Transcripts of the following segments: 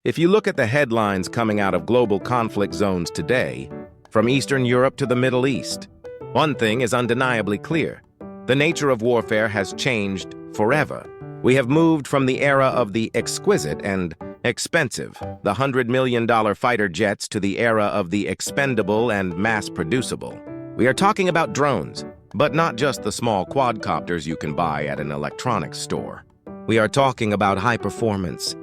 If you look at the headlines coming out of global conflict zones today, from Eastern Europe to the Middle East, one thing is undeniably clear. The nature of warfare has changed forever. We have moved from the era of the exquisite and expensive, the $100 million fighter jets, to the era of the expendable and mass-producible. We are talking about drones, but not just the small quadcopters you can buy at an electronics store. We are talking about high-performance,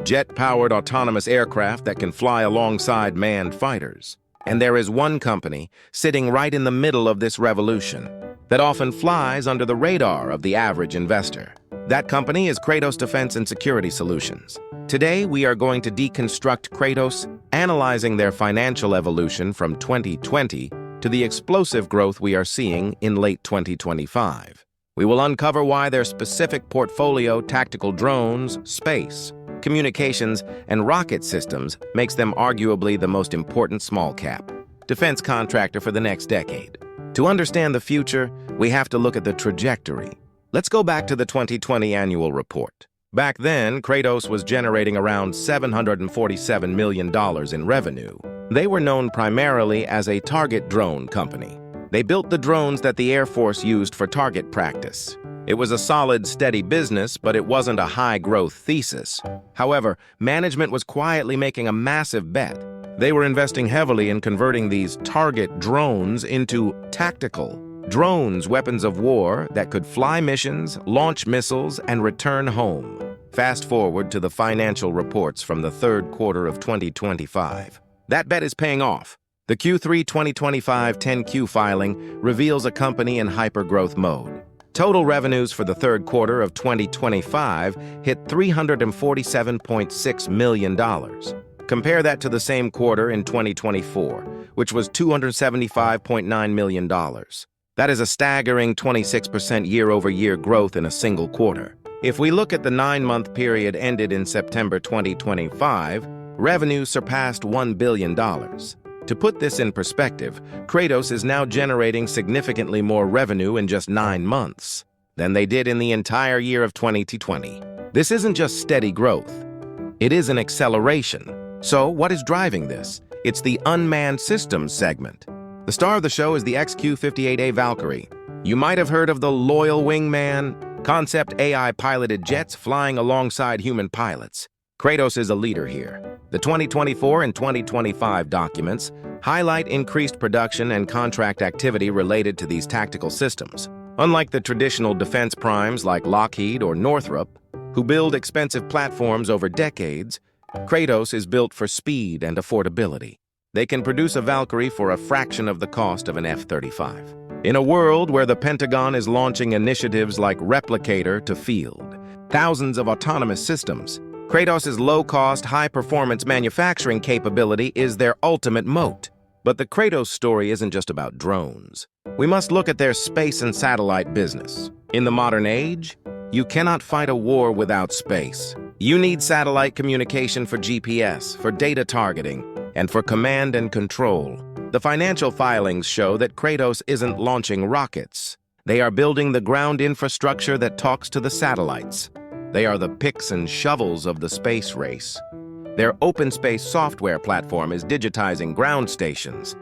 jet-powered autonomous aircraft that can fly alongside manned fighters. And there is one company sitting right in the middle of this revolution that often flies under the radar of the average investor. That company is Kratos Defense and Security Solutions. Today, we are going to deconstruct Kratos, analyzing their financial evolution from 2020 to the explosive growth we are seeing in late 2025. We will uncover why their specific portfolio, tactical drones, space, communications, and rocket systems makes them arguably the most important small-cap defense contractor for the next decade. To understand the future, we have to look at the trajectory. Let's go back to the 2020 annual report. Back then, Kratos was generating around $747 million in revenue. They were known primarily as a target drone company. They built the drones that the Air Force used for target practice. It was a solid, steady business, but it wasn't a high-growth thesis. However, management was quietly making a massive bet. They were investing heavily in converting these target drones into tactical drones, weapons of war that could fly missions, launch missiles, and return home. Fast forward to the financial reports from the third quarter of 2025. That bet is paying off. The Q3 2025 10Q filing reveals a company in hyper-growth mode. Total revenues for the third quarter of 2025 hit $347.6 million. Compare that to the same quarter in 2024, which was $275.9 million. That is a staggering 26% year-over-year growth in a single quarter. If we look at the 9-month period ended in September 2025, revenue surpassed $1 billion. To put this in perspective, Kratos is now generating significantly more revenue in just 9 months than they did in the entire year of 2020. This isn't just steady growth. It is an acceleration. So, what is driving this? It's the Unmanned Systems segment. The star of the show is the XQ-58A Valkyrie. You might have heard of the loyal wingman, concept AI-piloted jets flying alongside human pilots. Kratos is a leader here. The 2024 and 2025 documents highlight increased production and contract activity related to these tactical systems. Unlike the traditional defense primes like Lockheed or Northrop, who build expensive platforms over decades, Kratos is built for speed and affordability. They can produce a Valkyrie for a fraction of the cost of an F-35. In a world where the Pentagon is launching initiatives like Replicator to field thousands of autonomous systems, Kratos' low-cost, high-performance manufacturing capability is their ultimate moat. But the Kratos story isn't just about drones. We must look at their space and satellite business. In the modern age, you cannot fight a war without space. You need satellite communication for GPS, for data targeting, and for command and control. The financial filings show that Kratos isn't launching rockets. They are building the ground infrastructure that talks to the satellites. They are the picks and shovels of the space race. Their OpenSpace software platform is digitizing ground stations,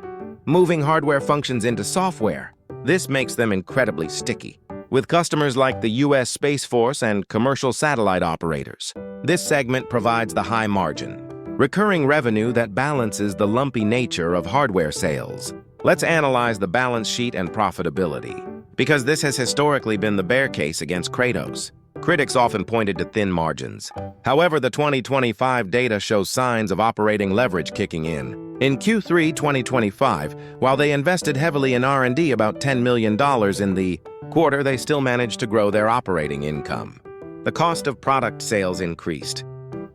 moving hardware functions into software. This makes them incredibly sticky, with customers like the U.S. Space Force and commercial satellite operators. This segment provides the high margin, recurring revenue that balances the lumpy nature of hardware sales. Let's analyze the balance sheet and profitability, because this has historically been the bear case against Kratos. Critics often pointed to thin margins. However, the 2025 data shows signs of operating leverage kicking in. In Q3 2025, while they invested heavily in R&D, about $10 million in the quarter, they still managed to grow their operating income. The cost of product sales increased,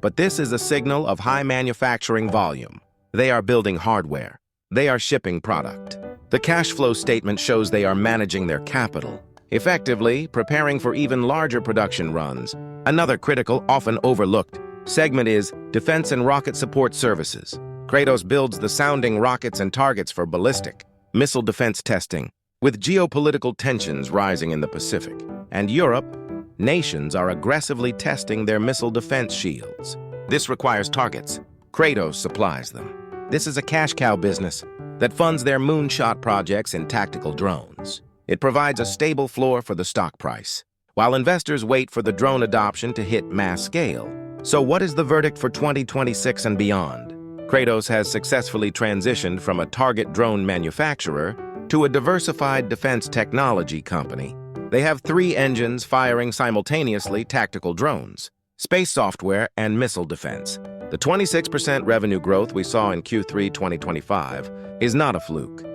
but this is a signal of high manufacturing volume. They are building hardware. They are shipping product. The cash flow statement shows they are managing their capital, effectively preparing for even larger production runs. Another critical, often overlooked segment is defense and rocket support services. Kratos builds the sounding rockets and targets for ballistic missile defense testing. With geopolitical tensions rising in the Pacific and Europe, nations are aggressively testing their missile defense shields. This requires targets. Kratos supplies them. This is a cash cow business that funds their moonshot projects in tactical drones. It provides a stable floor for the stock price, while investors wait for the drone adoption to hit mass scale. So what is the verdict for 2026 and beyond? Kratos has successfully transitioned from a target drone manufacturer to a diversified defense technology company. They have 3 engines firing simultaneously tactical drones, space software, and missile defense. The 26% revenue growth we saw in Q3 2025 is not a fluke.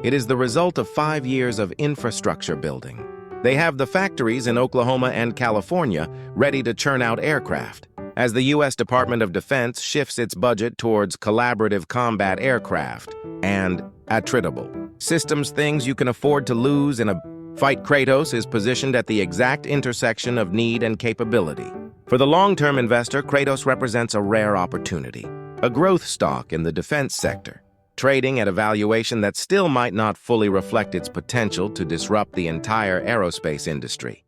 It is the result of 5 years of infrastructure building. They have the factories in Oklahoma and California ready to churn out aircraft. As the U.S. Department of Defense shifts its budget towards collaborative combat aircraft and attritable systems, things you can afford to lose in a fight, Kratos is positioned at the exact intersection of need and capability. For the long-term investor, Kratos represents a rare opportunity, a growth stock in the defense sector, trading at a valuation that still might not fully reflect its potential to disrupt the entire aerospace industry.